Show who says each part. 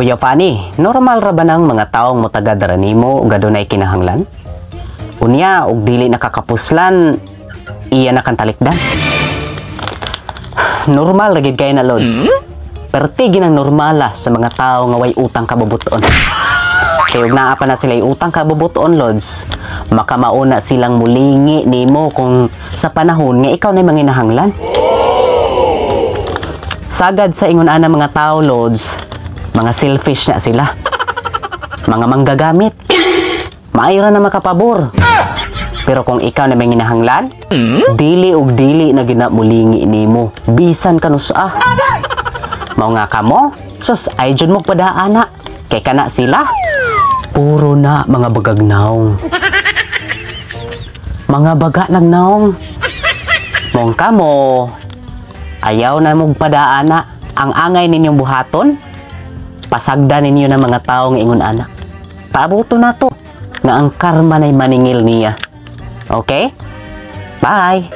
Speaker 1: Kuya Fanny, normal ra ba nang mga taong motagadara nimo ug adunay kinahanglan? Unya ug dili nakakapuslan iya na kan talikdan. Normal ra gid kay na Lods. Perti ginang normala sa mga tao nga way utang kabubuton. Kay ug naa pa na sila utang kabubuton Lods, makamauna silang mulingi nimo kung sa panahon nga ikaw na manginahanglan. Sagad sa ingon ana mga tao Lods, mga selfish na sila. Mga manggagamit. Maayra na makapabor. Pero kung ikaw na may ginahanglan, dili ug dili na ginamulingi nimo. Bisan kanusa. Mao nga kamo, sus ay jud mo padaana. Kay kana sila puro na mga bagagnaong. Mga baga lang naong. Mong kamo ayaw na mong padaana. Ang angay ninyong buhaton, pasagda ninyo ng mga taong ingon ana. Paabuto na to nga ang karma na'y maningil niya. Okay? Bye!